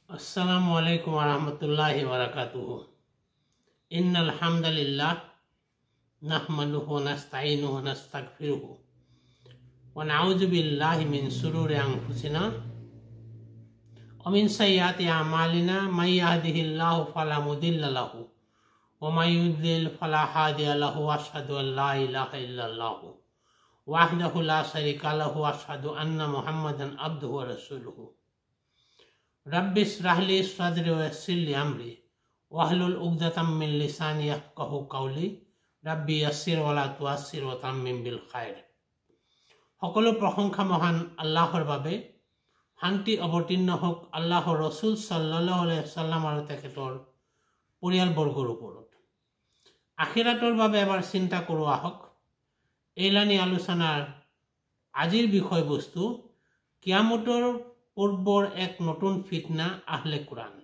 Assalamu alaikum wa rahmatullahi wa barakatuh. Innal hamdalillah nahmaduhu wa nasta'inuhu wa nastaghfiruhu wa na'udzu billahi min shururi anfusina wa min sayyiati a'malina may yahdihillahu fala mudilla lahu wa may yudlil fala hadiya lahu wa ashhadu an la ilaha illallah wahdahu la sharika lahu wa ashhadu anna muhammadan abduhu wa rasuluhu. Rabbi ishrah li sadri wa yassir li amri wahlul 'uqdatam min lisani yafqahu qawli. Rabbi yassir wa la tu'assir wa tammim bil khair. সকলো প্ৰশংসা মহান আল্লাহৰ বাবে। শান্তি অৱতীৰ্ণ হোক আল্লাহৰ ৰাসূল সাল্লাল্লাহু আলাইহি ওয়াসাল্লাম আৰু তেখেতৰ পৰিয়ালবৰ্গৰ ওপৰত। আখিৰাতৰ বাবে এবাৰ চিন্তা কৰোঁ আহক। এইলানি আলোচনাৰ আজিৰ বিষয়বস্তু কিয়ামতৰ পূৰ্বৰ এক নতুন ফিতনা আহলে কোৰআন।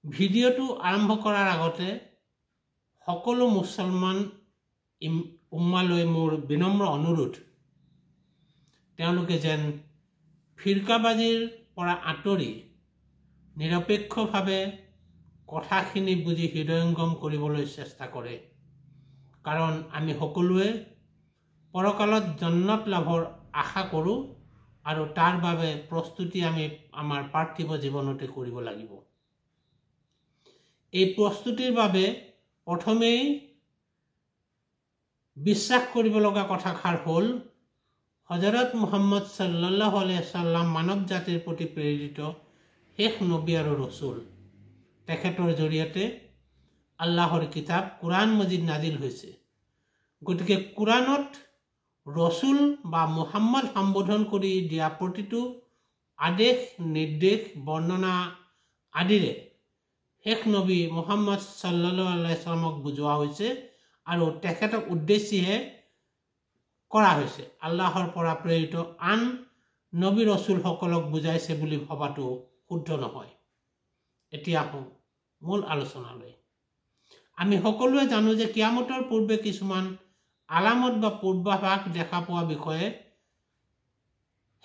ভিডিঅ'টো আৰম্ভ কৰাৰ আগতে সকলো মুছলমান উম্মালৈ মোৰ বিনম্ৰ অনুৰোধ, তেওঁলোকে যেন ফিৰকাবাজীৰ পৰা আঁতৰি নিৰপেক্ষভাৱে কথাখিনি বুজি হৃদয়ংগম কৰিবলৈ চেষ্টা কৰে, কাৰণ আমি সকলোৱে পৰকালত জান্নাত লাভৰ আশা কৰোঁ আৰু তাৰ বাবে প্ৰস্তুতি আমি আমাৰ পাৰ্থিৱ জীৱনতে কৰিব লাগিব। এই প্ৰস্তুতিৰ বাবে প্ৰথমেই বিশ্বাস কৰিব লগা কথাষাৰ হ'ল হযৰত মুহাম্মদ সাল্লাল্লাহু আলাইহি ওয়াসাল্লাম মানৱ জাতিৰ প্ৰতি প্ৰেৰিত শেষ নবী আৰু ৰসুল। তেখেতৰ জৰিয়তে আল্লাহৰ কিতাপ কোৰআন মজিদ নাজিল হৈছে। গতিকে কোৰআনত ৰসুল বা মুহাম্মদ সম্বোধন কৰি দিয়া প্ৰতিটো আদেশ নিৰ্দেশ বৰ্ণনা আদিৰে শেষ নবী মুহাম্মদ সাল্লাল্লাহু আলাইহি ওয়াসাল্লামক বুজোৱা হৈছে আৰু তেখেতক উদ্দেশ্যিহে কৰা হৈছে। আল্লাহৰ পৰা প্ৰেৰিত আন নবী ৰসুলসকলক বুজাইছে বুলি ভবাটো শুদ্ধ নহয়। এতিয়া মূল আলোচনালৈ। আমি সকলোৱে জানো যে কিয়ামতৰ পূৰ্বে কিছুমান আলামত বা পূৰ্বাভাস দেখা পোৱা বিষয়ে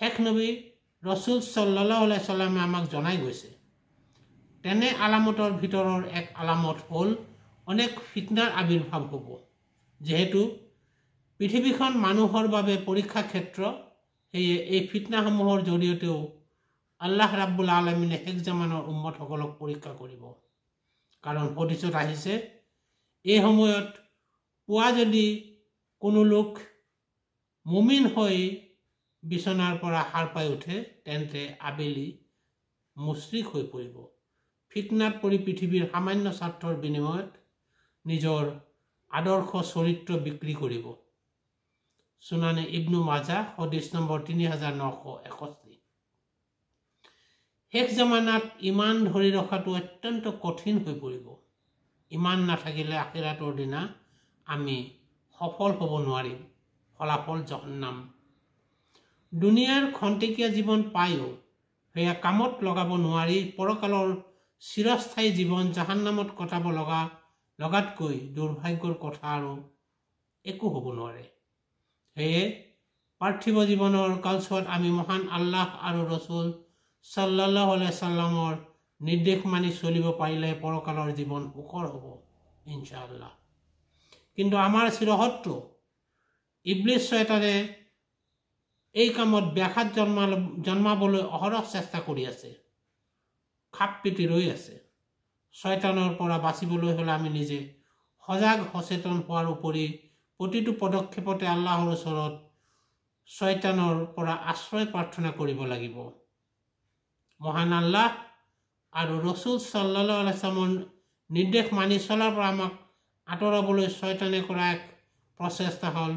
শেষ নবী ৰসুল সাল্লাল্লাহু আলাইহি ওয়াসাল্লামে আমাক জনাই গৈছে। তেনে আলামতৰ ভিতৰৰ এক আলামত হ'ল অনেক ফিতনাৰ আবিৰ্ভাৱ হ'ব। যিহেতু পৃথিৱীখন মানুহৰ বাবে পৰীক্ষা ক্ষেত্ৰ, সেয়ে এই ফিতনাসমূহৰ জৰিয়তেও আল্লাহ ৰাব্বুল আলামিনে শেষ জামানৰ উম্মতসকলক পৰীক্ষা কৰিব। কাৰণ হাদিছত আহিছে, এই সময়ত পুৱা যদি কোনো লোক মুমিন হৈ বিচনাৰ পৰা সাৰ পাই উঠে, তেন্তে আবেলি মুশ্ৰিক হৈ পৰিব। ফিতনাত পৰি পৃথিৱীৰ সামান্য স্বাৰ্থৰ বিনিময়ত নিজৰ আদৰ্শ চৰিত্ৰ বিক্ৰী কৰিব। সুনানে ইবনু মাজা হাদিছ নম্বৰ 3961। শেষ জামানাত ইমান ধৰি ৰখাটো অত্যন্ত কঠিন হৈ পৰিব। ইমান নাথাকিলে আখিৰাতৰ দিনা আমি সফল হ'ব নোৱাৰিম। ফলাফল জাহান্নাম। দুনিয়াৰ খন্তেকীয়া জীৱন পায়ো সেয়া কামত লগাব নোৱাৰি পৰকালৰ চিৰস্থায়ী জীৱন জাহান্নামত কটাব লগাতকৈ দুৰ্ভাগ্যৰ কথা আৰু একো হ'ব নোৱাৰে। সেয়ে পাৰ্থিৱ জীৱনৰ কালছোৱাত আমি মহান আল্লাহ আৰু ৰসুল সাল্লাল্লাহু আলাইহি ওয়াসাল্লামৰ নিৰ্দেশ মানি চলিব পাৰিলে পৰকালৰ জীৱন সুখৰ হ'ব ইনশাআল্লাহ। কিন্তু আমাৰ চিৰশত্ৰু ইবলিছ শয়তানে এই কামত ব্যাঘাত জন্মাবলৈ অহৰহ চেষ্টা কৰি আছে, খাপ পিটি ৰৈ আছে। শয়তানৰ পৰা বাচিবলৈ হ'লে আমি নিজে সজাগ সচেতন হোৱাৰ উপৰি প্ৰতিটো পদক্ষেপতে আল্লাহৰ ওচৰত শয়তানৰ পৰা আশ্ৰয় প্ৰাৰ্থনা কৰিব লাগিব। মহান আল্লাহ আৰু ৰসুল সাল্লাল্লাহু আলাইহি ওয়াসাল্লামৰ নিৰ্দেশ মানি চলাৰ পৰা আমাক আঁতৰাবলৈ শয়তানে কৰা এক প্ৰচেষ্টা হ'ল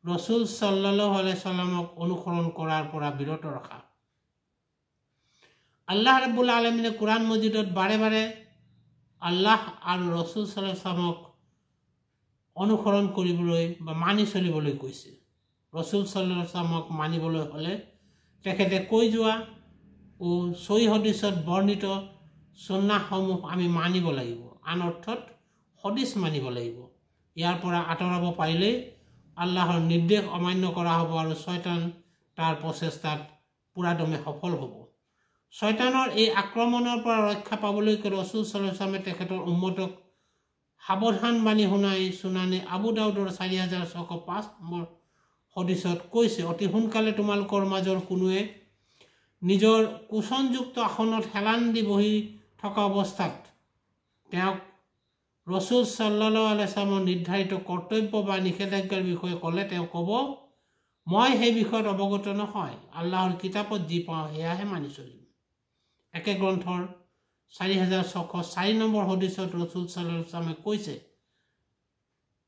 ৰসুল সাল্লাল্লাহু আলাইহি ওয়াসাল্লামক অনুসৰণ কৰাৰ পৰা বিৰত ৰখা। আল্লাহ ৰাব্বুল আলামিনে কোৰআন মজিদত বাৰে বাৰে আল্লাহ আৰু ৰসুল সাল্লাল্লাহু আলাইহি ওয়াসাল্লামক অনুসৰণ কৰিবলৈ বা মানি চলিবলৈ কৈছে। ৰসুল সাল্লাল্লাহু আলাইহি ওয়াসাল্লামক মানিবলৈ হ'লে তেখেতে কৈ যোৱা ও সহি হাদিছত বৰ্ণিত সুন্নাহসমূহ আমি মানিব লাগিব। আন অৰ্থত হাদিছ মানিব লাগিব। ইয়াৰ পৰা আঁতৰাব পাৰিলে আল্লাহৰ নিৰ্দেশ অমান্য কৰা হ'ব আৰু শয়তান তাৰ প্ৰচেষ্টাত পুৰাদমে সফল হ'ব। শয়তানৰ এই আক্ৰমণৰ পৰা ৰক্ষা পাবলৈকে ৰসুল সাল্লাল্লাহু আলাইহি ওয়াসাল্লামে তেখেতৰ উম্মতক সাৱধান বাণী শুনাই সুনানি আবু দাউদৰ 4605 নম্বৰ হদিছত কৈছে, অতি সোনকালে তোমালোকৰ মাজৰ কোনোৱে নিজৰ কুশনযুক্ত আসনত হেলান দি বহি থকা অৱস্থাত তেওঁক ৰসুল সাল্লাল্লাহু আলাইহি ওয়াসাল্লামৰ নিৰ্ধাৰিত কৰ্তব্য বা নিষেধাজ্ঞাৰ বিষয়ে ক'লে তেওঁ ক'ব, মই সেই বিষয়ত অৱগত নহয়, আল্লাহৰ কিতাপত যি পাওঁ সেয়াহে মানি চলিম। একে গ্ৰন্থৰ 4604 নম্বৰ হদিছত ৰসুল সাল্লাল্লাহু আলাইহি ওয়াসাল্লামে কৈছে,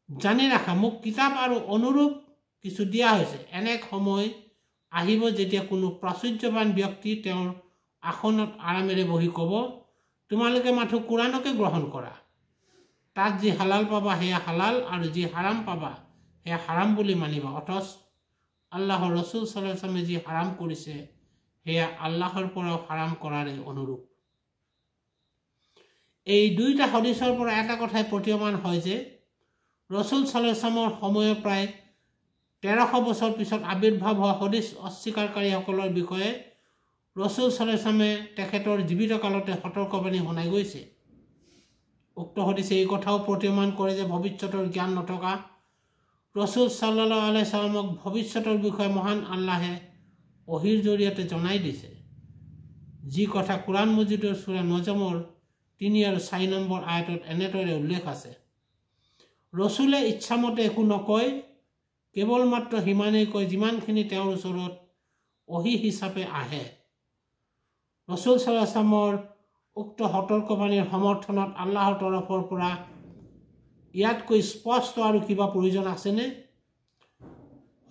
জানি ৰাখা মোক কিতাপ আৰু অনুৰূপ কিছু দিয়া হৈছে। এনে সময় আহিব যেতিয়া কোনো প্ৰাচুৰ্যৱান ব্যক্তি তেওঁৰ আসনত আৰামেৰে বহি ক'ব, তোমালোকে মাথো কোৰাণকে গ্ৰহণ কৰা, তাত যি হালাল পাবা সেয়া হালাল আৰু যি হাৰাম পাবা সেয়া হাৰাম বুলি মানিবা, অথচ আল্লাহৰ ৰসুল সাল্লাল্লাহু আলাইহি ওয়াসাল্লামে যি হাৰাম কৰিছে সেয়া আল্লাহৰ পৰাও হাৰাম কৰাৰে অনুৰূপ। এই দুইটা হদিছৰ পৰা এটা কথাই প্ৰতীয়মান হয় যে ৰসুল সাল্লাল্লাহু আলাইহি ওয়াসাল্লামৰ সময়ৰ প্ৰায় 1300 বছৰ পিছত আবিৰ্ভাৱ হোৱা হদিছ অস্বীকাৰকাৰীসকলৰ বিষয়ে ৰসুল সাল্লাল্লাহু আলাইহি ওয়াসাল্লামে তেখেতৰ জীৱিত কালতে সতৰ্কবাণী শুনাই গৈছে। উক্ত হদিছে এই কথাও প্ৰতীয়মান কৰে যে ভৱিষ্যতৰ জ্ঞান নথকা ৰসুল সাল্লাল্লাহু আলাইহি ওয়াসাল্লামক ভৱিষ্যতৰ বিষয়ে মহান আল্লাহে ওহীৰ জৰিয়তে জনাই দিছে, যি কথা কোৰাণ মজিদৰ সূৰা নজমৰ 3 আৰু 4 নম্বৰ আয়াতত এনেদৰে উল্লেখ আছে, ৰসুলে ইচ্ছামতে একো নকয়, কেৱল মাত্ৰ সিমানেই কয় যিমানখিনি তেওঁৰ ওচৰত ওহী হিচাপে আহে। ৰসুল সাল্লাল্লাহু আলাইহি ওয়াসাল্লামৰ উক্ত সতৰ্কবাণীৰ সমৰ্থনত আল্লাহৰ তৰফৰ পৰা ইয়াতকৈ স্পষ্ট আৰু কিবা প্ৰয়োজন আছেনে?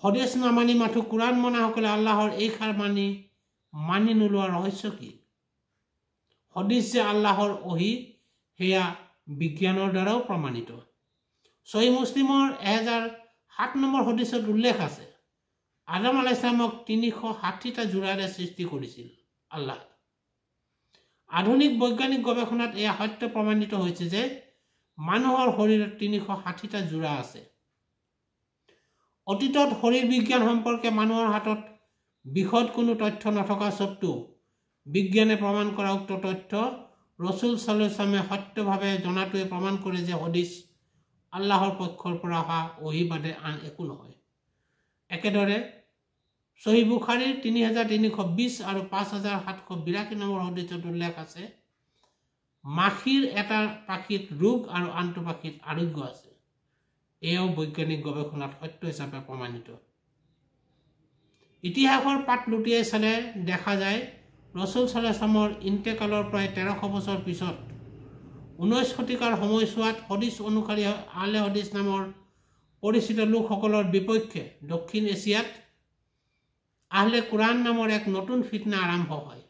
হদিছ নামানি মাথো কোৰাণ মনাসকলে আল্লাহৰ এই খাৰ মানি নোলোৱাৰ ৰহস্য কি? হদিছ যে আল্লাহৰ ওহী সেয়া বিজ্ঞানৰ দ্বাৰাও প্ৰমাণিত। সহিহ মুছলিমৰ 1007 নম্বৰ হদিছত উল্লেখ আছে, আদম আলাইহিস সালামক 360টা জোৰাৰে সৃষ্টি কৰিছিল আল্লাহ। আধুনিক বৈজ্ঞানিক গৱেষণাত এয়া সত্য প্ৰমাণিত হৈছে যে মানুহৰ শৰীৰত 360টা জোৰা আছে। অতীতত শৰীৰ বিজ্ঞান সম্পৰ্কে মানুহৰ হাতত বিশদ কোনো তথ্য নথকা স্বত্বেও বিজ্ঞানে প্ৰমাণ কৰা উক্ত তথ্য ৰসুল সাল্লাল্লাহু আলাইহি ওয়াসাল্লামে সত্যভাৱে জনাটোৱে প্ৰমাণ কৰে যে হদিছ আল্লাহৰ পক্ষৰ পৰা অহা ওহী বাদে আন একো নহয়। একেদৰে সহিহ বুখাৰীৰ 3320 আৰু 5782 নম্বৰ হদিছত উল্লেখ আছে, মাখিৰ এটা পাখিত ৰোগ আৰু আনটো পাখিত আৰোগ্য আছে। এয়াও বৈজ্ঞানিক গৱেষণাত সত্য হিচাপে প্ৰমাণিত। ইতিহাসৰ পাত লুটিয়াই চালে দেখা যায় ৰসুল সাল্লাল্লাহু আলাইহি ওয়াসাল্লামৰ ইন্তেকালৰ প্ৰায় 1300 বছৰ পিছত 19 শতিকাৰ সময়ছোৱাত হদিছ অনুসাৰী আহলে হদিছ নামৰ পৰিচিত লোকসকলৰ বিপক্ষে দক্ষিণ এছিয়াত আহলে কোৰাণ নামৰ এক নতুন ফিতনা আৰম্ভ হয়।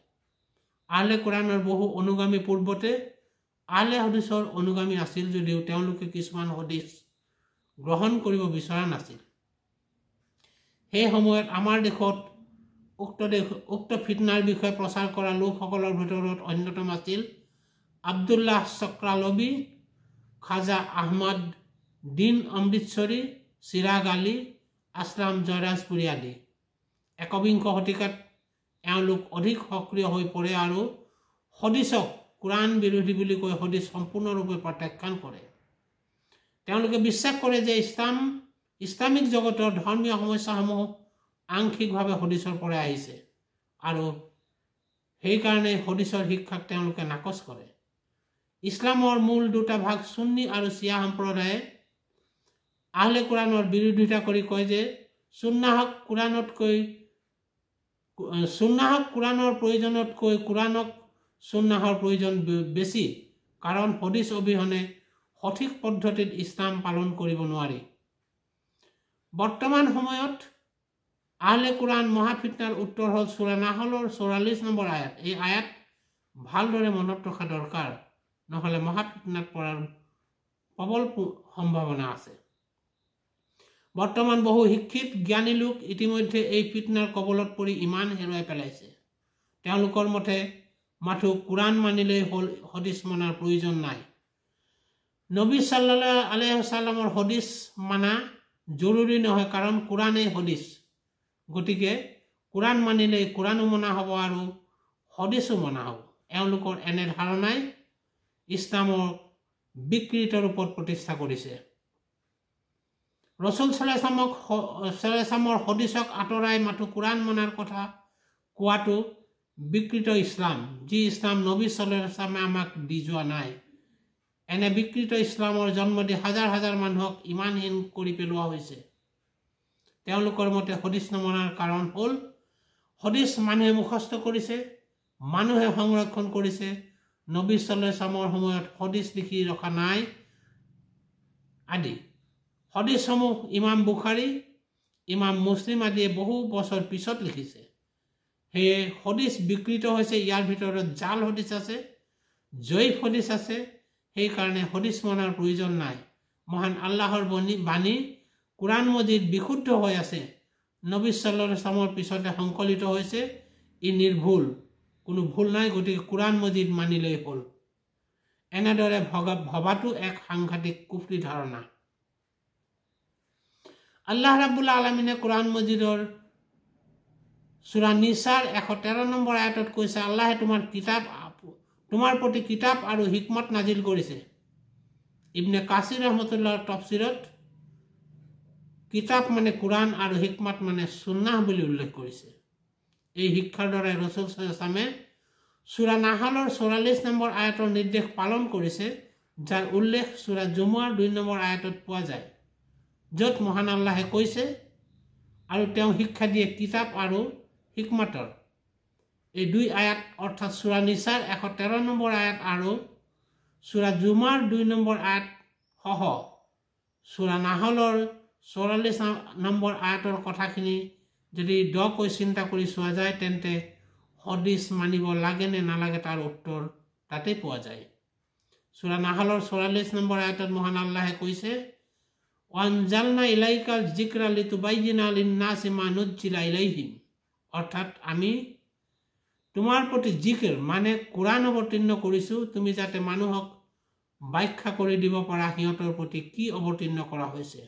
আহলে কোৰাণৰ বহু অনুগামী পূৰ্বতে আহলে হদিছৰ অনুগামী আছিল যদিও তেওঁলোকে কিছুমান হদিছ গ্ৰহণ কৰিব বিচৰা নাছিল। সেই সময়ত আমাৰ দেশত উক্ত ফিতনাৰ বিষয়ে প্ৰচাৰ কৰা লোকসকলৰ ভিতৰত অন্যতম আছিল আব্দুল্লাহ চক্ৰালবী, খাজা আহমদ দিন অমৃতসৰী, চিৰাগ আলী, আসলাম জয়ৰাজপুৰী আদি। একবিংশ শতিকাত এওঁলোক অধিক সক্ৰিয় হৈ পৰে আৰু হদিছক কোৰাণ বিৰোধী বুলি কৈ হদিছ সম্পূৰ্ণৰূপে প্ৰত্যাখ্যান কৰে। তেওঁলোকে বিশ্বাস কৰে যে ইছলামিক জগতৰ ধৰ্মীয় সমস্যাসমূহ আংশিকভাৱে হদিছৰ পৰা আহিছে আৰু সেইকাৰণে হদিছৰ শিক্ষাক তেওঁলোকে নাকচ কৰে। ইছলামৰ মূল দুটা ভাগ সুন্নী আৰু শিয়া সম্প্ৰদায়ে আহলে কোৰাণৰ বিৰোধিতা কৰি কয় যে সুন্নাহক কোৰাণৰ প্ৰয়োজনতকৈ কোৰাণক সুন্নাহৰ প্ৰয়োজন বেছি, কাৰণ হদিছ অবিহনে সঠিক পদ্ধতিত ইছলাম পালন কৰিব নোৱাৰি। বৰ্তমান সময়ত আহলে কোৰাণ মহাফিতনাৰ উত্তৰ হ'ল সূৰা নাহলৰ 44 নম্বৰ আয়াত। এই আয়াত ভালদৰে মনত ৰখা দৰকাৰ, নহ'লে মহাফিতনাত পৰাৰ প্ৰবল সম্ভাৱনা আছে। বৰ্তমান বহু শিক্ষিত জ্ঞানী লোক ইতিমধ্যে এই ফিতনাৰ কবলত পৰি ইমান হেৰুৱাই পেলাইছে। তেওঁলোকৰ মতে মাথো কোৰাণ মানিলেই হ'ল, হদিছ মনাৰ প্ৰয়োজন নাই। নবী সাল্লাল্লাহু আলাইহি ওয়াসাল্লামৰ হদিছ মানা জৰুৰী নহয়, কাৰণ কোৰাণেই হদিছ। গতিকে কোৰাণ মানিলেই কোৰাণো মনা হ'ব আৰু হদিছো মনা হ'ব। এওঁলোকৰ এনে ধাৰণাই ইছলামৰ বিকৃত ৰূপত প্ৰতিষ্ঠা কৰিছে। ৰসুল সাল্লাল্লাহু হদিছক আঁতৰাই মাথো কোৰাণ মনাৰ কথা কোৱাটো বিকৃত ইছলাম, যি ইছলাম নবী সাল্লাল্লাহু আলাইহি ওয়াসাল্লামে আমাক দি যোৱা নাই। এনে বিকৃত ইছলামৰ জন্ম দি হাজাৰ হাজাৰ মানুহক ইমানহীন কৰি পেলোৱা হৈছে। তেওঁলোকৰ মতে হদিছ নমনাৰ কাৰণ হ'ল হদিছ মানুহে মুখস্থ কৰিছে, মানুহে সংৰক্ষণ কৰিছে, নবী সাল্লাল্লাহু আলাইহি ওয়াসাল্লামৰ সময়ত হদিছ লিখি ৰখা নাই আদি। হদিছসমূহ ইমাম বুখাৰী, ইমাম মুছলিম আদিয়ে বহু বছৰ পিছত লিখিছে। সেয়ে হদিছ বিকৃত হৈছে। ইয়াৰ ভিতৰত জাল হদিছ আছে, জয়ীফ হদিছ আছে। সেইকাৰণে হদিছ মনাৰ প্ৰয়োজন নাই। মহান আল্লাহৰ বাণী কোৰাণ মজিদ বিশুদ্ধ হৈ আছে। নবী সাল্লাল্লাহু আলাইহি ওয়াসাল্লামৰ পিছতে সংকলিত হৈছে। ই নিৰ্ভুল, কোনো ভুল নাই। গতিকে কোৰাণ মজিদ মানিলেই হ'ল। এনেদৰে ভবাটো এক সাংঘাতিক কুফৰি ধাৰণা। আল্লাহ ৰাব্বুল আলামিনে কোৰাণ মজিদৰ সূৰা নিছাৰ 113 নম্বৰ আয়াতত কৈছে, আল্লাহে তোমাৰ প্ৰতি কিতাপ আৰু হিকমত নাজিল কৰিছে। ইবনে কাছিৰ ৰহমতুল্লাহৰ তফসিৰত কিতাপ মানে কোৰাণ আৰু হিকমত মানে সুন্নাহ বুলি উল্লেখ কৰিছে। এই শিক্ষাৰ দ্বাৰাই ৰসুল সাল্লাল্লাহু আলাইহি ওয়াসাল্লামে সূৰা নাহলৰ 44 নম্বৰ আয়াতৰ নিৰ্দেশ পালন কৰিছে, যাৰ উল্লেখ সূৰা জুমুৱাৰ 2 নম্বৰ আয়াতত পোৱা যায়, য'ত মহান আল্লাহে কৈছে আৰু তেওঁ শিক্ষা দিয়ে কিতাপ আৰু হিকমতৰ। এই 2 আয়াত অৰ্থাৎ সূৰা নিছাৰ 113 নম্বৰ আয়াত আৰু সূৰা জুমাৰ 2 নম্বৰ আয়াত সহ সূৰা নাহলৰ 44 নম্বৰ আয়াতৰ কথাখিনি যদি দকৈ চিন্তা কৰি চোৱা যায়, তেন্তে হদিছ মানিব লাগে নে নালাগে তাৰ উত্তৰ তাতে পোৱা যায়। সূৰা নাহলৰ 44 নম্বৰ আয়াতত মহান আল্লাহে কৈছে, ওয়ানজালনা ইলাইকাল যিকৰা লিতুবাইয়িনা লিন্নাসি মা নুজ্জিলা ইলাইহিম, অৰ্থাৎ আমি তোমাৰ প্ৰতি যিকিৰ মানে কোৰাণ অৱতীৰ্ণ কৰিছোঁ, তুমি যাতে মানুহক ব্যাখ্যা কৰি দিব পাৰা সিহঁতৰ প্ৰতি কি অৱতীৰ্ণ কৰা হৈছে।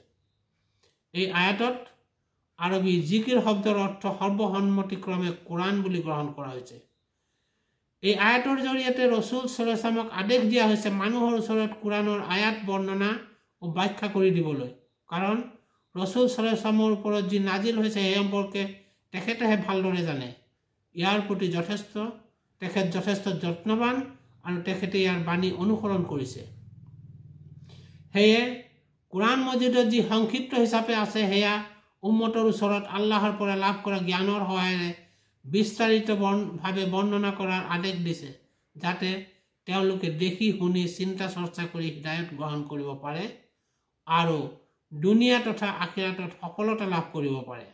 এই আয়াতত আৰবী যিকিৰ শব্দৰ অৰ্থ সৰ্বসন্মতিক্ৰমে কোৰাণ বুলি গ্ৰহণ কৰা হৈছে। এই আয়াতৰ জৰিয়তে ৰসুল সাল্লাল্লাহু আলাইহি ওয়াসাল্লামক আদেশ দিয়া হৈছে মানুহৰ ওচৰত কোৰাণৰ আয়াত বৰ্ণনা ও ব্যাখ্যা কৰি দিবলৈ, কাৰণ ৰসুল সাল্লাল্লাহু আলাইহি ওয়াসাল্লামৰ ওপৰত যি নাজিল হৈছে সেই সম্পৰ্কে তেখেতেহে ভালদৰে জানে। ইয়াৰ প্ৰতি তেখেত যথেষ্ট যত্নৱান আৰু তেখেতে ইয়াৰ বাণী অনুসৰণ কৰিছে। সেয়ে কোৰাণ মজিদত যি সংক্ষিপ্ত হিচাপে আছে সেয়া উম্মতৰ ওচৰত আল্লাহৰ পৰা লাভ কৰা জ্ঞানৰ সহায়েৰে বিস্তাৰিতভাৱে বৰ্ণনা কৰাৰ আদেশ দিছে, যাতে তেওঁলোকে দেখি শুনি চিন্তা চৰ্চা কৰি হিদায়ত গ্ৰহণ কৰিব পাৰে আৰু দুনিয়া তথা আখিৰাতত সফলতা লাভ কৰিব পাৰে।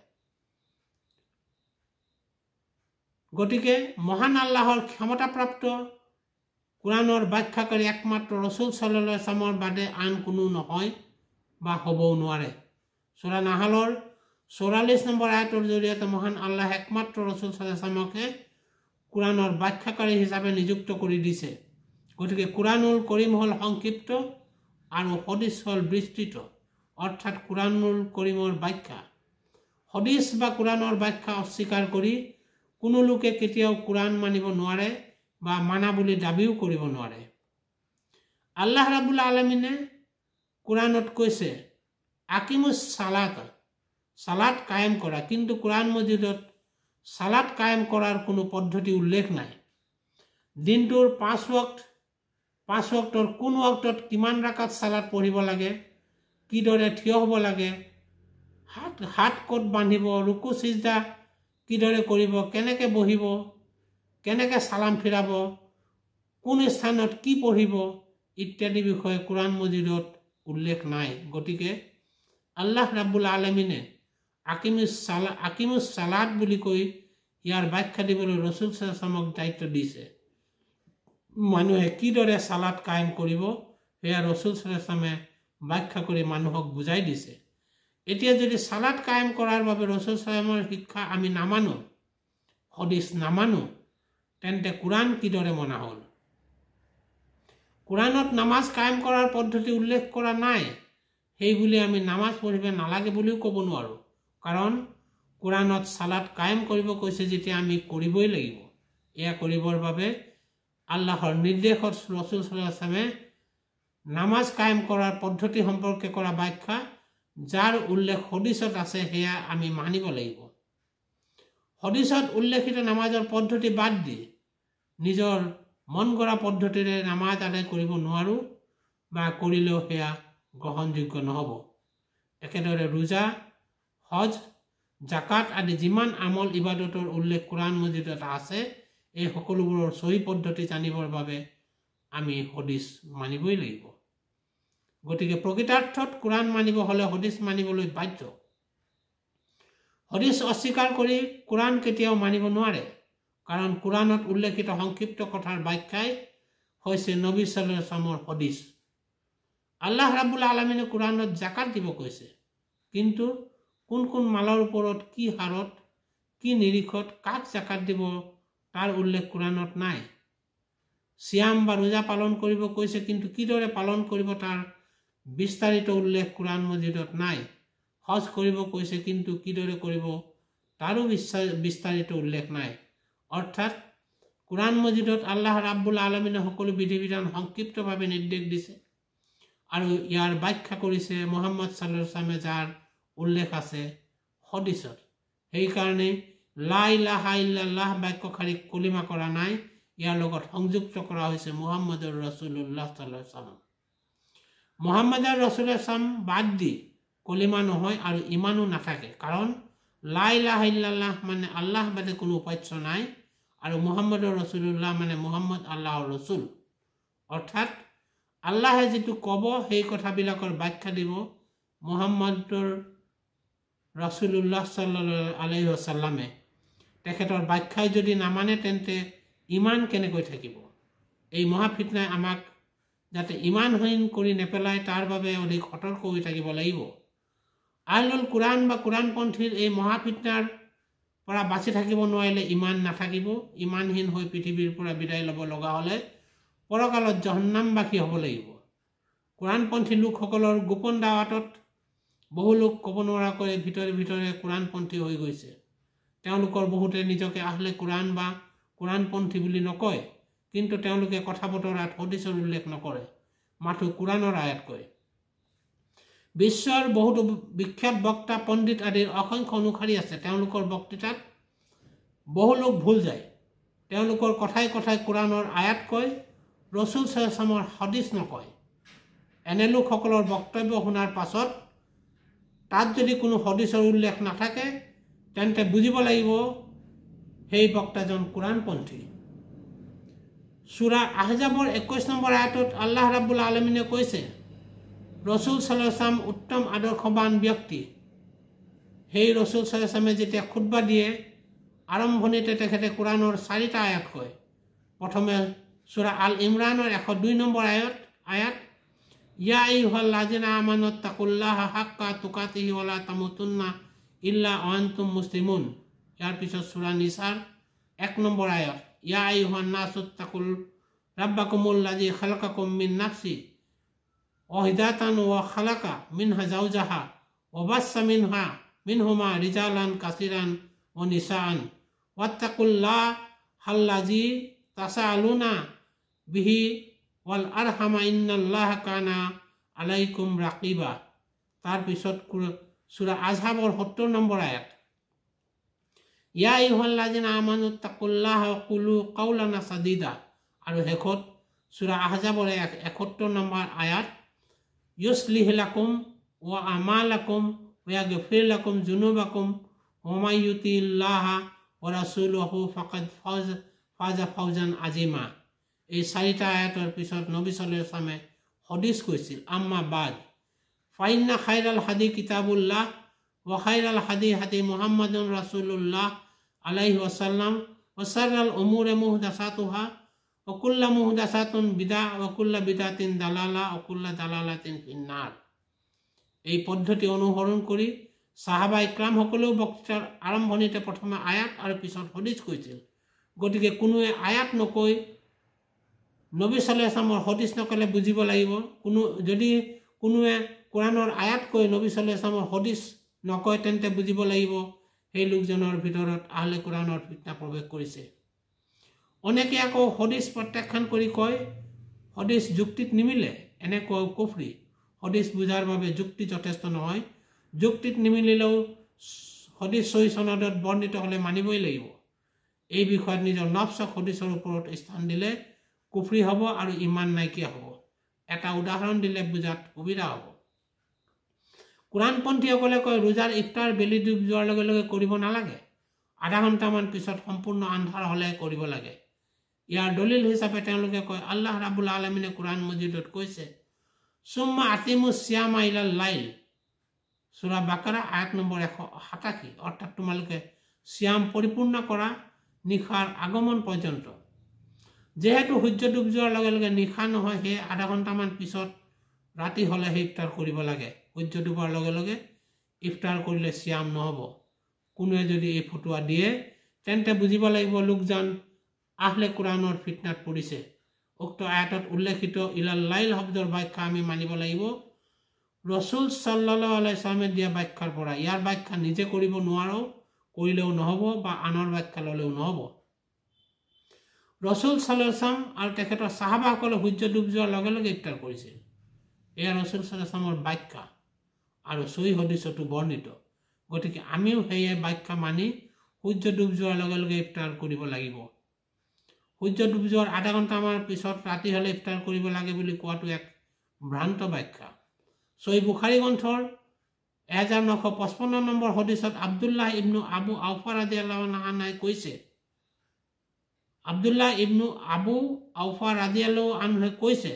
গতিকে মহান আল্লাহৰ ক্ষমতাপ্ৰাপ্ত কোৰাণৰ ব্যাখ্যাকাৰী একমাত্ৰ ৰসুল সাল্লাল্লাহু আলাইহি ওয়াসাল্লামৰ বাদে আন কোনো নহয় বা হ'বও নোৱাৰে। সূৰা নাহলৰ 44 নম্বৰ আয়াতৰ জৰিয়তে মহান আল্লাহ একমাত্ৰ ৰসুল সাল্লাল্লাহু আলাইহি ওয়াসাল্লামকে কোৰাণৰ ব্যাখ্যাকাৰী হিচাপে নিযুক্ত কৰি দিছে। গতিকে কোৰাণুল কৰিম হ'ল সংক্ষিপ্ত আৰু হদিছ হ'ল বিস্তৃত, অৰ্থাৎ কোৰাণুল কৰিমৰ ব্যাখ্যা। হদিছ বা কোৰাণৰ ব্যাখ্যা অস্বীকাৰ কৰি কোনো লোকে কেতিয়াও কোৰাণ মানিব নোৱাৰে বা মানা বুলি দাবীও কৰিব নোৱাৰে। আল্লাহ ৰাব্বুল আলামিনে কোৰাণত কৈছে আকিমুছ সালাত কায়েম কৰা, কিন্তু কোৰাণ মজিদত সালাত কায়েম কৰাৰ কোনো পদ্ধতি উল্লেখ নাই। দিনটোৰ 5 ওয়াক্তৰ কোন ওয়াক্তত কিমান ৰাকাত সালাত পঢ়িব লাগে, কিদৰে থিয় হ'ব লাগে, হাত ক'ত বান্ধিব, ৰুকু সিজদা কিদৰে কৰিব, কেনেকৈ বহিব, কেনেকৈ সালাম ফিৰাব, কোন স্থানত কি পঢ়িব ইত্যাদি বিষয়ে কোৰাণ মজিদত উল্লেখ নাই। গতিকে আল্লাহ ৰাব্বুল আলামিনে আকিমুছ সালাত বুলি কৈ ইয়াৰ ব্যাখ্যা দিবলৈ ৰসুল সাল্লাল্লাহু আলাইহি ওয়াসাল্লামক দায়িত্ব দিছে। মানুহে কিদৰে সালাত কায়েম কৰিব সেয়া ৰসুল সাল্লাল্লাহু আলাইহি ওয়াসাল্লামে ব্যাখ্যা কৰি মানুহক বুজাই দিছে। এতিয়া যদি সালাত কায়েম কৰাৰ বাবে ৰসুল সাল্লাল্লাহু আলাইহি ওয়াসাল্লামৰ শিক্ষা আমি নামানো, হদিছ নামানো, তেন্তে কোৰাণ কিদৰে মনা হ'ল? কোৰাণত নামাজ কায়েম কৰাৰ পদ্ধতি উল্লেখ কৰা নাই, সেই বুলি আমি নামাজ পঢ়িব নালাগে বুলিও ক'ব নোৱাৰোঁ। কাৰণ কোৰাণত সালাত কায়েম কৰিব কৈছে যেতিয়া আমি কৰিবই লাগিব। এয়া কৰিবৰ বাবে আল্লাহৰ নিৰ্দেশত ৰাসূল সাল্লাল্লাহু আলাইহি ওয়াসাল্লামে নামাজ কায়েম কৰাৰ পদ্ধতি সম্পৰ্কে কৰা ব্যাখ্যা যাৰ উল্লেখ হাদিছত আছে সেয়া আমি মানিব লাগিব। হাদিছত উল্লেখিত নামাজৰ পদ্ধতি বাদ দি নিজৰ মন গঢ়া পদ্ধতিৰে নামাজ আদায় কৰিব নোৱাৰো বা কৰিলেও সেয়া গ্ৰহণযোগ্য নহ'ব। একেদৰে ৰোজা, হজ, জাকাত আদি যিমান আমল ইবাদতৰ উল্লেখ কোৰআন মজিদত আছে এই সকলোবোৰৰ সহি পদ্ধতি জানিবৰ বাবে আমি হাদিছ মানিবই লাগিব। গতিকে প্ৰকৃতাৰ্থত কোৰআন মানিব হ'লে হাদিছ মানিবলৈ বাধ্য। হাদিছ অস্বীকাৰ কৰি কোৰআন কেতিয়াও মানিব নোৱাৰে, কাৰণ কোৰআনত উল্লেখিত সংক্ষিপ্ত কথাৰ ব্যাখ্যাই হৈছে নবী সাল্লাল্লাহু আলাইহি ওয়াসাল্লামৰ হাদিছ। আল্লাহ ৰাব্বুল আলামিনে কোৰআনত জাকাত দিব কৈছে, কিন্তু কোন কোন মালৰ ওপৰত, কি হাৰত, কি নিৰিখত, কাক জাকাত দিব তাৰ উল্লেখ কোৰআনত নাই। সিয়াম বা ৰোজা পালন কৰিব কৈছে, কিন্তু কিদৰে পালন কৰিব তাৰ বিস্তাৰিত উল্লেখ কোৰআন মজিদত নাই। হজ কৰিব কৈছে, কিন্তু কিদৰে কৰিব তাৰো বিস্তাৰিত উল্লেখ নাই। অৰ্থাৎ কোৰআন মজিদত আল্লাহ ৰাব্বুল আলামিনে সকলো বিধি বিধান সংক্ষিপ্তভাৱে নিৰ্দেশ দিছে আৰু ইয়াৰ ব্যাখ্যা কৰিছে মুহাম্মদ সাল্লাল্লাহু আলাইহি ওয়াসাল্লামে যাৰ উল্লেখ আছে হাদিছত। সেইকাৰণে লা ইলাহা ইল্লাল্লাহ বাক্যশাৰীক কলিমা কৰা নাই, ইয়াৰ লগত সংযুক্ত কৰা হৈছে মুহাম্মদুৰ ৰাসূলুল্লাহ সাল্লাল্লাহু আলাইহি ওয়াসাল্লাম। মুহাম্মদুৰ ৰাসূলুল্লাহ সাল্লাম বাদ দি কলিমা নহয় আৰু ইমানো নাথাকে, কাৰণ লা ইলাহা ইল্লাল্লাহ মানে আল্লাহ বাদে কোনো উপাস্য নাই আৰু মুহাম্মদুৰ ৰাসূলুল্লাহ মানে মুহাম্মদ আল্লাহৰ ৰসূল। অৰ্থাৎ আল্লাহে যিটো ক'ব সেই কথাবিলাকৰ ব্যাখ্যা দিব মুহাম্মদুৰ ৰাসূলুল্লাহ সাল্লাল্লাহু আলাইহি ওয়াসাল্লামে। তেখেতৰ ব্যাখ্যাই যদি নামানে তেন্তে ইমান কেনেকৈ থাকিব? এই মহাফিতনাই আমাক যাতে ইমানহীন কৰি নেপেলায় তাৰ বাবে অধিক সতৰ্ক হৈ থাকিব লাগিব। আহলুল কোৰআন বা কোৰআনপন্থীৰ এই মহাফিতনাৰ পৰা বাচি থাকিব নোৱাৰিলে ইমান নাথাকিব। ইমানহীন হৈ পৃথিৱীৰ পৰা বিদায় ল'ব লগা হ'লে পৰকালত জহন্নামবাসী হ'ব লাগিব। কোৰআনপন্থী লোকসকলৰ গোপন দাৱাতত বহু লোক ক'ব নোৱাৰাকৈ ভিতৰে ভিতৰে কোৰআনপন্থী হৈ গৈছে। তেওঁলোকৰ বহুতে নিজকে আহলে কোৰআন বা কোৰআনপন্থী বুলি নকয়, কিন্তু তেওঁলোকে কথা বতৰাত হাদিছৰ উল্লেখ নকৰে, মাথো কোৰআনৰ আয়াত কয়। বিশ্বৰ বহুতো বিখ্যাত বক্তা, পণ্ডিত আদিৰ অসংখ্য অনুসাৰী আছে। তেওঁলোকৰ বক্তৃতাত বহু লোক ভুল যায়। তেওঁলোকৰ কথাই কথাই কোৰআনৰ আয়াত কয়, ৰাসূল সাল্লাল্লাহু আলাইহি ওয়াসাল্লামৰ হাদিছ নকয়। এনে লোকসকলৰ বক্তব্য শুনাৰ পাছত তাত যদি কোনো হাদিছৰ উল্লেখ নাথাকে তেন্তে বুজিব লাগিব সেই বক্তাজন কোৰআনপন্থী। সূৰা আহজাবৰ 21 নম্বৰ আয়াতত আল্লাহ ৰাব্বুল আলামিনে কৈছে, ৰাসূল সাল্লাল্লাহু আলাইহি ওয়াসাল্লাম উত্তম আদৰ্শৱান ব্যক্তি। সেই ৰাসূল সাল্লাল্লাহু আলাইহি ওয়াসাল্লামে যেতিয়া খুতবা দিয়ে আৰম্ভণিতে তেখেতে কোৰআনৰ 4টা আয়াত কয়। প্ৰথমে সূৰা আল ইমৰানৰ 102 নম্বৰ আয়াত ইয়া আইয়ুহাল্লাযিনা আমানুত্তাকুল্লাহা হাক্কা তুকাতিহি ওয়া লা তামুতুন্না ইল্লা ওয়া আনতুম মুসলিমুন। ইয়াৰ পিছত সূৰা নিসাৰ 1 নম্বৰ আয়াত ইয়া আইয়ুহান নাসুত্তাকুল রাব্বাকুমুল্লাযী খালাকাকুম মিন নাফসি ওয়াহিদাতান ওয়া খালাকা মিনহা যাওজাহা ওয়া বাসসা মিনহুমা রিজালান কাসীরান ওয়া নিসাআন ওয়াত্তাকুল্লাহাল্লাযী তাসাআলুনা বিহি ওয়াল আরহামা ইন্নাল্লাহা কানা আলাইকুম রাকিবা। তার পিছত সূরা আযহাবৰ 70 নম্বৰ আয়াত ইয়া আইয়ুহাল্লাযিনা আমানুত্তাকুল্লাহা ওয়া কুলু কাওলান সাদীদা। আৰু শেষত সূৰা আহজাবৰ 71 নম্বৰ আয়াত ইউসলিহ লাকুম ওয়া আমালাকুম ওয়া ইয়াগফির লাকুম যুনুবাকুম ওয়া মান ইউতিল্লাহা ওয়া রাসূলুহু ফাকাদ ফাজা ফাওজান আজিমা। এই 4টা আয়াতৰ পিছত নবী সাল্লাল্লাহু আলাইহি ওয়াসাল্লামে হাদিছ কৈছিল, আম্মা বাদ ফাইন্না খাইরাল হাদি কিতাবুল্লাহ ওয়া খাইরাল হাদি হাদি মুহাম্মাদুর রাসূলুল্লাহ আলাইহি ওয়াসাল্লাম ওয়া শাররাল উমুরি মুহদাসাতুহা ওয়া কুল্লু মুহদাসাতুন বিদআ ওয়া কুল্লু বিদআতিন দালালা ওয়া কুল্লু দালালাতিন ফিন্নার। এই পদ্ধতি অনুসৰণ কৰি সাহাবা ইকৰাম সকলেও বক্তৃতাৰ আৰম্ভণিতে প্ৰথমে আয়াত আৰু পিছত হাদিছ কৈছিল। গতিকে কোনোৱে আয়াত নকৈ নবী সাল্লাল্লাহু আলাইহি ওয়াসাল্লামৰ হাদিছ নকলে বুজিব লাগিব। যদি কোনোৱে কোৰআনৰ আয়াত কৈ নবী সাল্লাল্লাহু আলাইহি ওয়াসাল্লামৰ হাদিছ নকয় তেন্তে বুজিব লাগিব সেই লোকজনৰ ভিতৰত আহলে কোৰআনৰ ফিতনা প্ৰৱেশ কৰিছে। অনেকে আকৌ হদিছ প্ৰত্যাখ্যান কৰি কয় হদিছ যুক্তিত নিমিলে, এনে কুফৰি। হদিছ বুজাৰ বাবে যুক্তি যথেষ্ট নহয়, যুক্তিত নিমিলিলেও হদিছ সহি সনদত বৰ্ণিত হ'লে মানিবই লাগিব। এই বিষয়ত নিজৰ নফছক হদিছৰ ওপৰত স্থান দিলে কুফৰি হ'ব আৰু ইমান নাইকিয়া হ'ব। এটা উদাহৰণ দিলে বুজাত সুবিধা হ'ব। কোৰাণপন্থীসকলে কয় ৰোজাৰ ইফতাৰ বেলি ডুব যোৱাৰ লগে লগে কৰিব নালাগে, আধা ঘণ্টামান পিছত সম্পূৰ্ণ আন্ধাৰ হ'লে কৰিব লাগে। ইয়াৰ দলিল হিচাপে তেওঁলোকে কয় আল্লাহ ৰাব্বুল আলামিনে কোৰাণ মজিদত কৈছে সুম্মা আতিমু সিয়ামা ইলাল লাইল, সূৰা বাকাৰা আয়াত নম্বৰ 187, অৰ্থাৎ তোমালোকে সিয়াম পৰিপূৰ্ণ কৰা নিশাৰ আগমন পৰ্যন্ত। যেহেতু সূৰ্য ডুব যোৱাৰ লগে লগে নিশা নহয়, সেয়ে আধা ঘণ্টামান পিছত ৰাতি হ'লেহে ইফতাৰ কৰিব লাগে। সূৰ্য ডুবৰ লগে লগে ইফতাৰ কৰিলে সিয়াম নহ'ব। কোনোৱে যদি এই ফটোৱা দিয়ে তেন্তে বুজিব লাগিব লোকজন আহলে কোৰাণৰ ফিতনাত পৰিছে। উক্ত আয়াতত উল্লেখিত ইলাল লাইল শব্দৰ ব্যাখ্যা আমি মানিব লাগিব ৰসুল সাল্লাল্লাহু আলাইহি ওয়াসাল্লামে দিয়া ব্যাখ্যাৰ পৰা। ইয়াৰ ব্যাখ্যা নিজে কৰিব নোৱাৰো, কৰিলেও নহ'ব বা আনৰ ব্যাখ্যা ল'লেও নহ'ব। ৰসুল সাল্লাল্লাহু আলাইহি ওয়াসাল্লাম আৰু তেখেতৰ সাহাবাসকলে সূৰ্য ডুব যোৱাৰ লগে লগে ইফতাৰ কৰিছিল। এয়া ৰসুল সাল্লাল্লাহু আলাইহি ওয়াসাল্লামৰ ব্যাখ্যা আৰু সহি হদিছতো বৰ্ণিত। গতিকে আমিও সেয়ে ব্যাখ্যা মানি সূৰ্য ডুব যোৱাৰ লগে লগে ইফতাৰ কৰিব লাগিব। সূৰ্য ডুব যোৱাৰ আধা ঘণ্টামান পিছত ৰাতি হ'লে ইফতাৰ কৰিব লাগে বুলি কোৱাটো এক ভ্ৰান্ত ব্যাখ্যা। সহি বুখাৰী গ্ৰন্থৰ 1955 নম্বৰ হদিছত আব্দুল্লাহ ইবনু আবু আউফা ৰাদিয়াল্লাহু আনহু কৈছে, আব্দুল্লাহ ইবনু আবু আউফা ৰাদিয়াল্লাহু আনহু কৈছে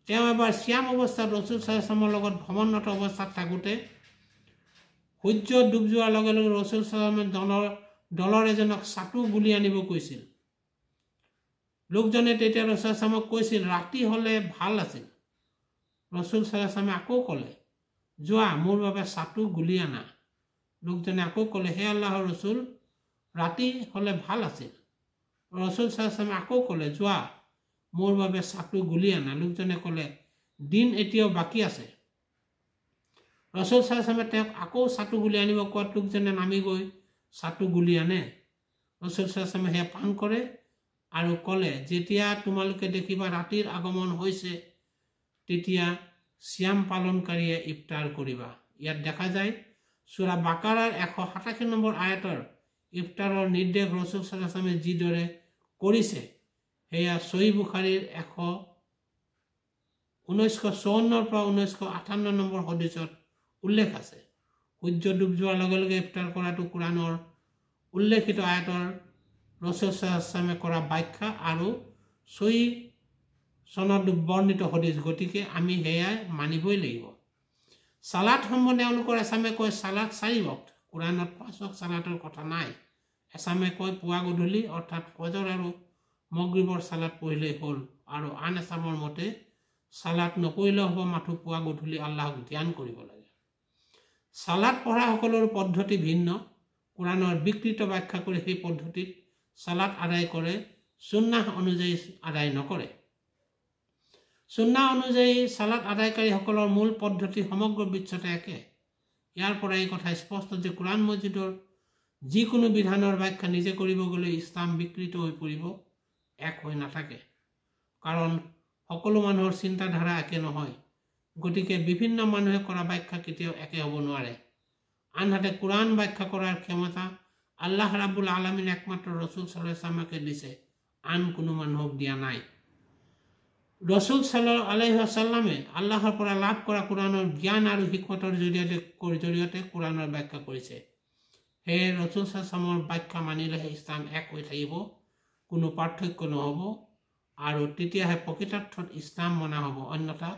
তেওঁ এবাৰ সিয়াম অৱস্থাত ৰসুল সাল্লাল্লাহু আলাইহি ওয়াসাল্লামৰ লগত ভ্ৰমণৰত অৱস্থাত থাকোঁতে সূৰ্য ডুব যোৱাৰ লগে লগে ৰসুল সাল্লাল্লাহু আলাইহি ওয়াসাল্লামৰ দলৰ এজনক চাটু গুলি আনিব কৈছিল। লোকজনে তেতিয়া ৰসুল সাল্লাল্লাহু আলাইহি ওয়াসাল্লামক কৈছিল ৰাতি হ'লে ভাল আছিল। ৰসুল সাল্লাল্লাহু আলাইহি ওয়াসাল্লামে আকৌ ক'লে যোৱা মোৰ বাবে চাটু গুলি আনা। লোকজনে আকৌ ক'লে হে আল্লাহৰ ৰসুল ৰাতি হ'লে ভাল আছিল। ৰসুল সাল্লাল্লাহু আলাইহি ওয়াসাল্লামে আকৌ ক'লে যোৱা মোৰ বাবে চাটু গুলি আনা। লোকজনে ক'লে দিন এতিয়াও বাকী আছে। ৰসুল সাল্লাল্লাহু আলাইহি ওয়াসাল্লামে তেওঁক আকৌ চাটু গুলি আনিব কোৱাত লোকজনে নামি গৈ চাটু গুলি আনে। ৰসুল সাল্লাল্লাহু আলাইহি ওয়াসাল্লামে সেয়া পান কৰে আৰু ক'লে যেতিয়া তোমালোকে দেখিবা ৰাতিৰ আগমন হৈছে তেতিয়া সিয়াম পালনকাৰীয়ে ইফতাৰ কৰিবা। ইয়াত দেখা যায় সূৰা বাকাৰাৰ 187 নম্বৰ আয়াতৰ ইফতাৰৰ নিৰ্দেশ ৰসুল সাল্লাল্লাহু আলাইহি ওয়াসাল্লামে যিদৰে কৰিছে সেয়া সহি বুখাৰীৰ 1954 পৰা 1958 নম্বৰ হদিছত উল্লেখ আছে। সূৰ্য ডুব যোৱাৰ লগে লগে ইফতাৰ কৰাটো কোৰাণৰ উল্লেখিত আয়াতৰ ৰসুল সাল্লাল্লাহু আলাইহি ওয়াসাল্লামে কৰা ব্যাখ্যা আৰু সহি সনদ বৰ্ণিত হদিছ। গতিকে আমি সেয়াই মানিবই লাগিব। সালাত সম্বন্ধে তেওঁলোকৰ এছামে কয় সালাত 4 ওয়াক্ত। কোৰাণত 5 ওয়াক্ত সালাতৰ কথা নাই। এছামে কয় পুৱা গধূলি অৰ্থাৎ ফজৰ আৰু মগৰিবৰ সালাত পঢ়িলেই হ'ল, আৰু আন এছামৰ মতে সালাত নপঢ়িলেও হ'ব, মাথো পুৱা গধূলি আল্লাহক ধ্যান কৰিব লাগে। সালাত পঢ়া সকলৰ পদ্ধতি ভিন্ন। কোৰাণৰ বিকৃত ব্যাখ্যা কৰি সেই পদ্ধতিত সালাত আদায় কৰে, সুন্নাহ অনুযায়ী আদায় নকৰে। সুন্নাহ অনুযায়ী সালাত আদায়কাৰীসকলৰ মূল পদ্ধতি সমগ্ৰ বিশ্বতে একে। ইয়াৰ পৰা এই কথা স্পষ্ট যে কোৰাণ মজিদৰ যিকোনো বিধানৰ ব্যাখ্যা নিজে কৰিব গ'লে ইছলাম বিকৃত হৈ পৰিব, এক হৈ নাথাকে। কাৰণ সকলো মানুহৰ চিন্তাধাৰা একে নহয়। গতিকে বিভিন্ন মানুহে কৰা ব্যাখ্যা কেতিয়াও একে হ'ব নোৱাৰে। আনহাতে কোৰাণ ব্যাখ্যা কৰাৰ ক্ষমতা আল্লাহ ৰাব্বুল আলামিন একমাত্ৰ ৰসুল সাল্লাল্লাহু আলাইহি ওয়াসাল্লামকে দিছে, আন কোনো মানুহক দিয়া নাই। ৰসুল সাল্লাল্লাহু আলাইহি ওয়াসাল্লামে আল্লাহৰ পৰা লাভ কৰা কোৰাণৰ জ্ঞান আৰু হিকমতৰ জৰিয়তে কোৰাণৰ ব্যাখ্যা কৰিছে। সেয়ে ৰসুল সাল্লাল্লাহু আলাইহি ওয়াসাল্লামৰ ব্যাখ্যা মানিলেহে ইছলাম এক হৈ থাকিব, কোনো পাৰ্থক্য নহ'ব, আৰু তেতিয়াহে প্ৰকৃতাৰ্থত ইছলাম মনা হ'ব, অন্যথা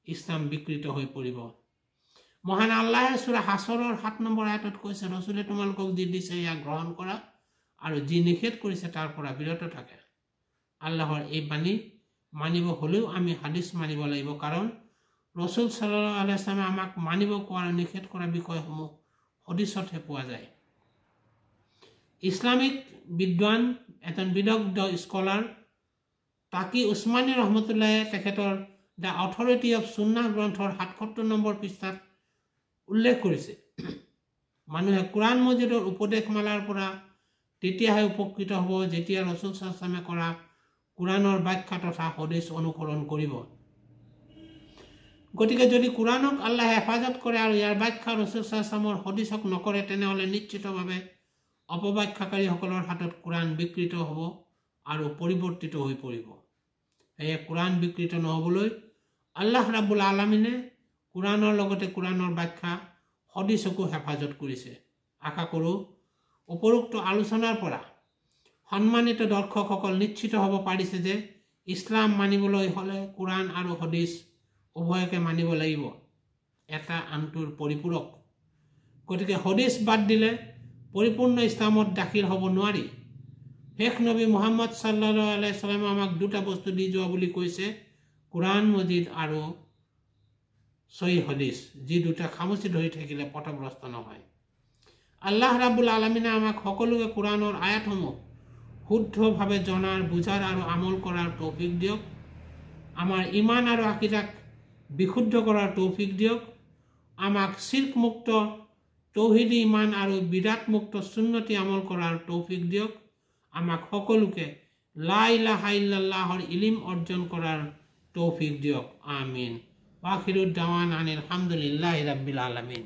ইছলাম বিকৃত হৈ পৰিব। মহান আল্লাহে সূৰা হাছৰৰ 7 নম্বৰ আয়াতত কৈছে ৰসুলে তোমালোকক যি দিছে ইয়াক গ্ৰহণ কৰা আৰু যি নিষেধ কৰিছে তাৰ পৰা বিৰত থাকে। আল্লাহৰ এই বাণী মানিব হ'লেও আমি হাদিছ মানিব লাগিব, কাৰণ ৰসুল সাল্লাল্লাহু আলাইহি ওয়াসাল্লামে আমাক মানিব কোৱা আৰু নিষেধ কৰা বিষয়সমূহ হদিছতহে পোৱা যায়। ইছলামিক বিদ্বান এজন বিদগ্ধ স্কলাৰ তাকি উছমানী ৰহমতুল্লাহে তেখেতৰ দ্য অথৰিটি অফ সুন্নাহ গ্ৰন্থৰ 77 নম্বৰ পৃষ্ঠাত উল্লেখ কৰিছে মানুহে কোৰাণ মজিদৰ উপদেশমালাৰ পৰা তেতিয়াহে উপকৃত হ'ব যেতিয়া ৰাসূল সাল্লাল্লাহু আলাইহি ওয়াসাল্লামে কৰা কোৰাণৰ ব্যাখ্যা তথা হাদিছ অনুসৰণ কৰিব। গতিকে যদি কোৰাণক আল্লাহ হেফাজত কৰে আৰু ইয়াৰ ব্যাখ্যা ৰাসূল সাল্লাল্লাহু আলাইহি ওয়াসাল্লামৰ হাদিছক নকৰে তেনেহ'লে নিশ্চিতভাৱে অপব্যাখ্যাকাৰীসকলৰ হাতত কোৰাণ বিকৃত হ'ব আৰু পৰিৱৰ্তিত হৈ পৰিব। সেয়ে কোৰাণ বিকৃত নহ'বলৈ আল্লাহ ৰাব্বুল আলামিনে কোৰাণৰ লগতে কোৰাণৰ ব্যাখ্যা হাদিছকো হেফাজত কৰিছে। আশা কৰোঁ উপৰোক্ত আলোচনাৰ পৰা সন্মানিত দৰ্শকসকল নিশ্চিত হ'ব পাৰিছে যে ইছলাম মানিবলৈ হ'লে কোৰাণ আৰু হাদিছ উভয়কে মানিব লাগিব, এটা আনটোৰ পৰিপূৰক। গতিকে হাদিছ বাদ দিলে পৰিপূৰ্ণ ইছলামত দাখিল হ'ব নোৱাৰি। শেষ নবী মুহাম্মদ সাল্লাল্লাহু আলাইহি ওয়াসাল্লামে আমাক দুটা বস্তু দি যোৱা বুলি কৈছে, কোৰাণ মজিদ আৰু সহিহ হাদিছ, যি দুটা খামুচি ধৰি থাকিলে পথভ্ৰষ্ট নহয়। আল্লাহ ৰাব্বুল আলামিনে আমাক সকলোকে কোৰাণৰ আয়াতসমূহ শুদ্ধভাৱে জনাৰ, বুজাৰ আৰু আমল কৰাৰ তৌফিক দিয়ক। আমাৰ ইমান আৰু আকীদাক বিশুদ্ধ কৰাৰ তৌফিক দিয়ক। আমাক শিৰকমুক্ত তৌহিদি ইমান আৰু বিদাতমুক্ত সুন্নতি আমল কৰাৰ তৌফিক দিয়ক। আমাক সকলোকে লা ইলাহা ইল্লাল্লাহৰ ইলম অৰ্জন কৰাৰ তৌফিক দিয়ক। আমিন। ওয়া আখিৰু দাওয়ানা আনিল হামদুলিল্লাহি ৰাব্বিল আলামিন।